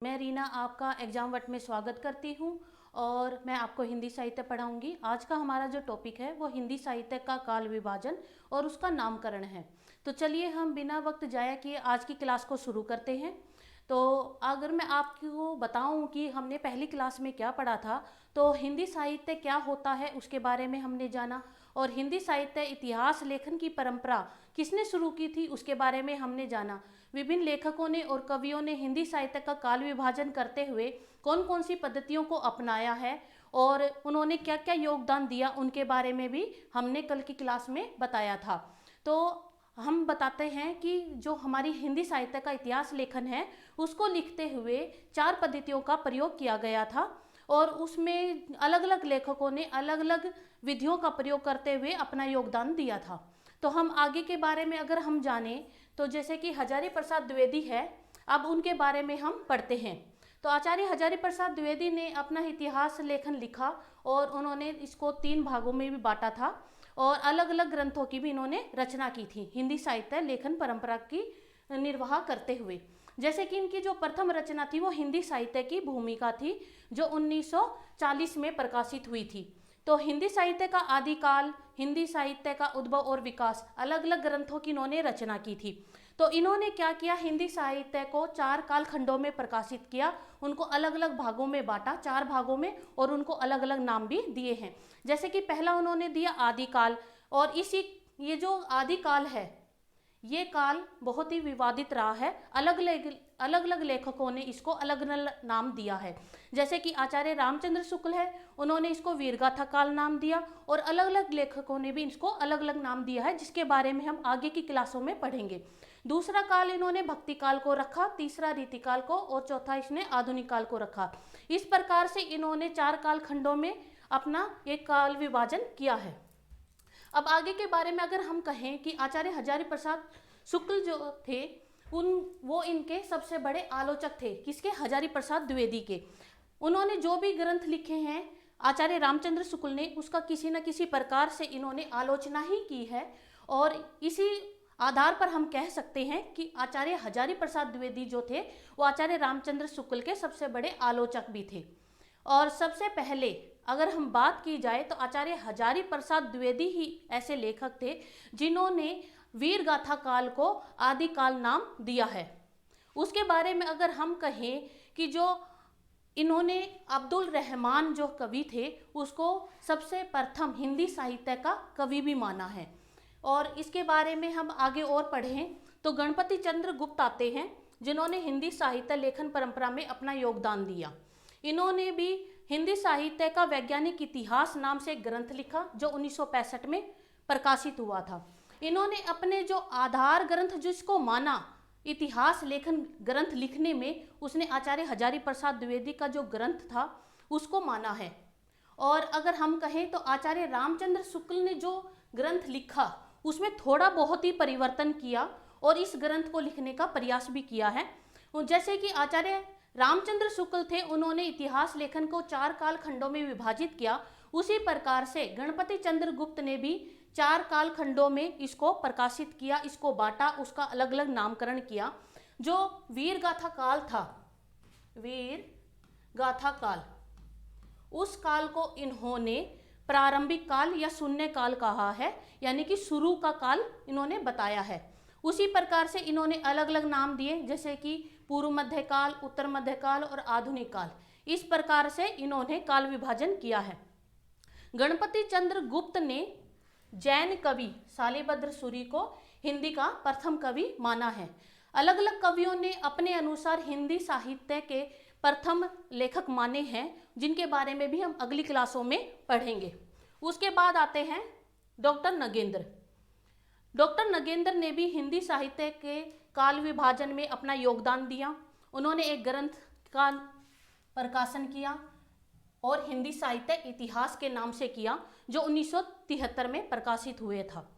मैं रीना आपका exam what may स्वागत करती हूँ और मैं आपको हिंदी साहित्य पढ़ाऊंगी। आज का हमारा जो टॉपिक है वो हिंदी साहित्य का काल विभाजन और उसका नामकरण है। तो चलिए हम बिना वक्त जाया किए आज की क्लास को शुरू करते हैं। तो अगर मैं आपको बताऊं कि हमने पहली क्लास में क्या पढ़ा था, तो हिंदी साहित्य क्या होता है उसके बारे में हमने जाना, और हिंदी साहित्य इतिहास लेखन की परंपरा किसने शुरू की थी उसके बारे में हमने जाना। विभिन्न लेखकों ने और कवियों ने हिंदी साहित्य का काल विभाजन करते हुए कौन कौन सी पद्धतियों को अपनाया है और उन्होंने क्या क्या योगदान दिया उनके बारे में भी हमने कल की क्लास में बताया था। तो हम बताते हैं कि जो हमारी हिंदी साहित्य का इतिहास लेखन है उसको लिखते हुए 4 पद्धतियों का प्रयोग किया गया था और उसमें अलग अलग लेखकों ने अलग अलग विधियों का प्रयोग करते हुए अपना योगदान दिया था। तो हम आगे के बारे में अगर हम जानें तो जैसे कि हजारी प्रसाद द्विवेदी है, अब उनके बारे में हम पढ़ते हैं। तो आचार्य हजारी प्रसाद द्विवेदी ने अपना इतिहास लेखन लिखा और उन्होंने इसको 3 भागों में भी बांटा था और अलग अलग ग्रंथों की भी इन्होंने रचना की थी हिंदी साहित्य लेखन परंपरा की निर्वाह करते हुए। जैसे कि इनकी जो प्रथम रचना थी वो हिंदी साहित्य की भूमिका थी जो 1940 में प्रकाशित हुई थी। तो हिंदी साहित्य का आदिकाल, हिंदी साहित्य का उद्भव और विकास, अलग अलग ग्रंथों की इन्होंने रचना की थी। तो इन्होंने क्या किया, हिंदी साहित्य को 4 काल खंडों में प्रकाशित किया, उनको अलग अलग भागों में बांटा, 4 भागों में, और उनको अलग अलग नाम भी दिए हैं। जैसे कि पहला उन्होंने दिया आदिकाल, और इसी ये जो आदिकाल है ये काल बहुत ही विवादित रहा है। अलग अलग लेखकों ने इसको अलग अलग नाम दिया है। जैसे कि आचार्य रामचंद्र शुक्ल है, उन्होंने इसको वीरगाथा काल नाम दिया, और अलग अलग लेखकों ने भी इसको अलग अलग नाम दिया है जिसके बारे में हम आगे की क्लासों में पढ़ेंगे। दूसरा काल इन्होंने भक्ति काल को रखा, तीसरा रीतिकाल को, और चौथा इसने आधुनिक काल को रखा। इस प्रकार से इन्होंने 4 काल खंडों में अपना एक काल विभाजन किया है। अब आगे के बारे में अगर हम कहें कि आचार्य हजारी प्रसाद शुक्ल जो थे वो इनके सबसे बड़े आलोचक थे। किसके? हजारी प्रसाद द्विवेदी के। उन्होंने जो भी ग्रंथ लिखे हैं आचार्य रामचंद्र शुक्ल ने, उसका किसी न किसी प्रकार से इन्होंने आलोचना ही की है, और इसी आधार पर हम कह सकते हैं कि आचार्य हजारी प्रसाद द्विवेदी जो थे वो आचार्य रामचंद्र शुक्ल के सबसे बड़े आलोचक भी थे। और सबसे पहले अगर हम बात की जाए तो आचार्य हजारी प्रसाद द्विवेदी ही ऐसे लेखक थे जिन्होंने वीरगाथा काल को आदिकाल नाम दिया है। उसके बारे में अगर हम कहें कि जो इन्होंने अब्दुल रहमान जो कवि थे उसको सबसे प्रथम हिंदी साहित्य का कवि भी माना है। और इसके बारे में हम आगे और पढ़ें तो गणपति चंद्र गुप्त आते हैं जिन्होंने हिंदी साहित्य लेखन परंपरा में अपना योगदान दिया। इन्होंने भी हिंदी साहित्य का वैज्ञानिक इतिहास नाम से एक ग्रंथ लिखा जो 1965 में प्रकाशित हुआ था। इन्होंने अपने जो आधार ग्रंथ जिसको माना इतिहास लेखन ग्रंथ लिखने में, उसने आचार्य हजारी प्रसाद द्विवेदी का जो ग्रंथ था उसको माना है। और अगर हम कहें तो आचार्य रामचंद्र शुक्ल ने जो ग्रंथ लिखा उसमें थोड़ा बहुत ही परिवर्तन किया और इस ग्रंथ को लिखने का प्रयास भी किया है। जैसे कि आचार्य रामचंद्र शुक्ल थे, उन्होंने इतिहास लेखन को 4 काल खंडों में विभाजित किया, उसी प्रकार से गणपति चंद्र गुप्त ने भी 4 काल खंडों में इसको प्रकाशित किया, इसको बांटा, उसका अलग अलग नामकरण किया। जो वीरगाथा काल था, वीर गाथा काल, उस काल को इन्होंने प्रारंभिक काल या शून्य काल कहा है, यानी कि शुरू का काल इन्होंने बताया है। उसी प्रकार से इन्होंने अलग अलग नाम दिए, जैसे कि पूर्व मध्यकाल, उत्तर मध्यकाल और आधुनिक काल। इस प्रकार से इन्होंने काल विभाजन किया है। गणपति चंद्र गुप्त ने जैन कवि शालिभद्र सूरि को हिंदी का प्रथम कवि माना है। अलग अलग कवियों ने अपने अनुसार हिंदी साहित्य के प्रथम लेखक माने हैं, जिनके बारे में भी हम अगली क्लासों में पढ़ेंगे। उसके बाद आते हैं डॉक्टर नगेंद्र। डॉक्टर नगेंद्र ने भी हिंदी साहित्य के काल विभाजन में अपना योगदान दिया। उन्होंने एक ग्रंथ का प्रकाशन किया और हिंदी साहित्य इतिहास के नाम से किया, जो 1973 में प्रकाशित हुए था।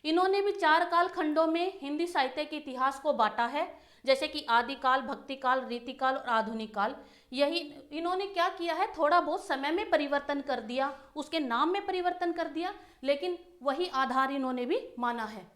इन्होंने भी 4 काल खंडों में हिंदी साहित्य के इतिहास को बांटा है, जैसे कि आदिकाल, भक्तिकाल, रीतिकाल और आधुनिक काल। यही इन्होंने क्या किया है, थोड़ा बहुत समय में परिवर्तन कर दिया, उसके नाम में परिवर्तन कर दिया, लेकिन वही आधार इन्होंने भी माना है।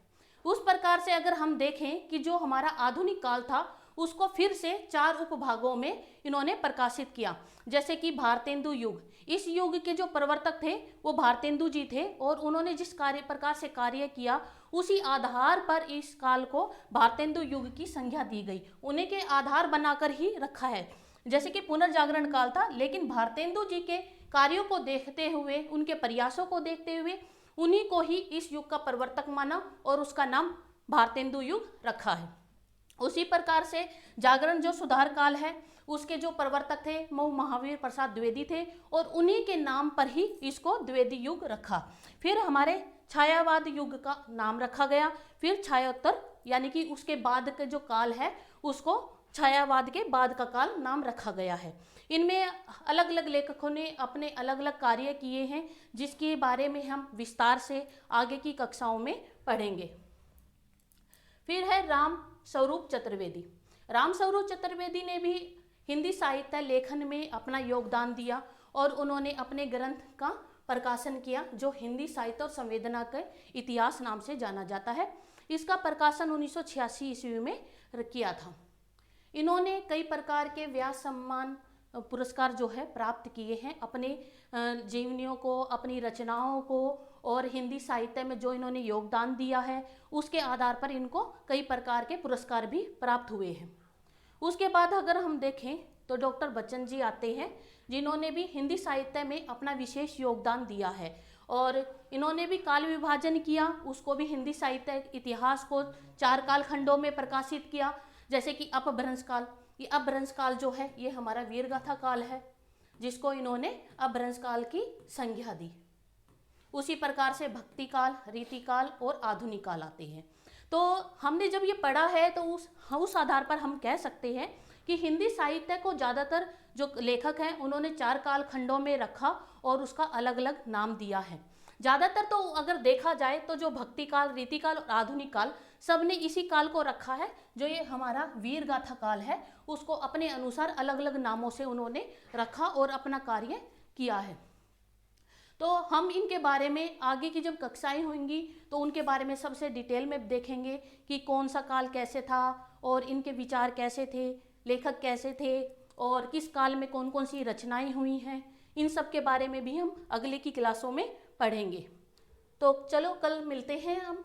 उस प्रकार से अगर हम देखें कि जो हमारा आधुनिक काल था उसको फिर से 4 उपभागों में इन्होंने प्रकाशित किया। जैसे कि भारतेंदु युग, इस युग के जो प्रवर्तक थे वो भारतेंदु जी थे और उन्होंने जिस प्रकार से कार्य किया उसी आधार पर इस काल को भारतेंदु युग की संज्ञा दी गई, उन्हीं के आधार बनाकर ही रखा है। जैसे कि पुनर्जागरण काल था, लेकिन भारतेंदु जी के कार्यों को देखते हुए, उनके प्रयासों को देखते हुए उन्हीं को ही इस युग का प्रवर्तक माना और उसका नाम भारतेंदु युग रखा है। उसी प्रकार से जागरण जो सुधार काल है उसके जो प्रवर्तक थे वो महावीर प्रसाद द्विवेदी थे और उन्हीं के नाम पर ही इसको द्विवेदी युग रखा। फिर हमारे छायावाद युग का नाम रखा गया। फिर छायोत्तर यानी कि उसके बाद का जो काल है उसको छायावाद के बाद का काल नाम रखा गया है। इनमें अलग अलग लेखकों ने अपने अलग अलग कार्य किए हैं जिसके बारे में हम विस्तार से आगे की कक्षाओं में पढ़ेंगे। फिर है राम स्वरूप चतुर्वेदी। राम स्वरूप चतुर्वेदी ने भी हिंदी साहित्य लेखन में अपना योगदान दिया और उन्होंने अपने ग्रंथ का प्रकाशन किया जो हिंदी साहित्य और संवेदना के इतिहास नाम से जाना जाता है। इसका प्रकाशन 1986 ईस्वी में किया था। इन्होंने कई प्रकार के व्यास सम्मान पुरस्कार जो है प्राप्त किए हैं अपने जीवनियों को, अपनी रचनाओं को और हिंदी साहित्य में जो इन्होंने योगदान दिया है उसके आधार पर इनको कई प्रकार के पुरस्कार भी प्राप्त हुए हैं। उसके बाद अगर हम देखें तो डॉक्टर बच्चन जी आते हैं जिन्होंने भी हिंदी साहित्य में अपना विशेष योगदान दिया है और इन्होंने भी काल विभाजन किया, उसको भी हिंदी साहित्य इतिहास को 4 कालखंडों में प्रकाशित किया। जैसे कि अपभ्रंश काल, ये अपभ्रंश काल जो है ये हमारा वीरगाथा काल है जिसको इन्होंने अपभ्रंश काल की संज्ञा दी। उसी प्रकार से भक्ति काल, रीति काल और आधुनिक काल आते हैं। तो हमने जब ये पढ़ा है तो उस आधार पर हम कह सकते हैं कि हिंदी साहित्य को ज़्यादातर जो लेखक हैं उन्होंने 4 कालखंडों में रखा और उसका अलग अलग नाम दिया है। ज़्यादातर तो अगर देखा जाए तो जो भक्ति काल, रीति काल और आधुनिक काल सब ने इसी काल को रखा है। जो ये हमारा वीरगाथा काल है उसको अपने अनुसार अलग अलग नामों से उन्होंने रखा और अपना कार्य किया है। तो हम इनके बारे में आगे की जब कक्षाएं होंगी तो उनके बारे में सबसे डिटेल में देखेंगे कि कौन सा काल कैसे था और इनके विचार कैसे थे, लेखक कैसे थे और किस काल में कौन कौन सी रचनाएं हुई हैं। इन सब के बारे में भी हम अगले की क्लासों में पढ़ेंगे। तो चलो कल मिलते हैं हम।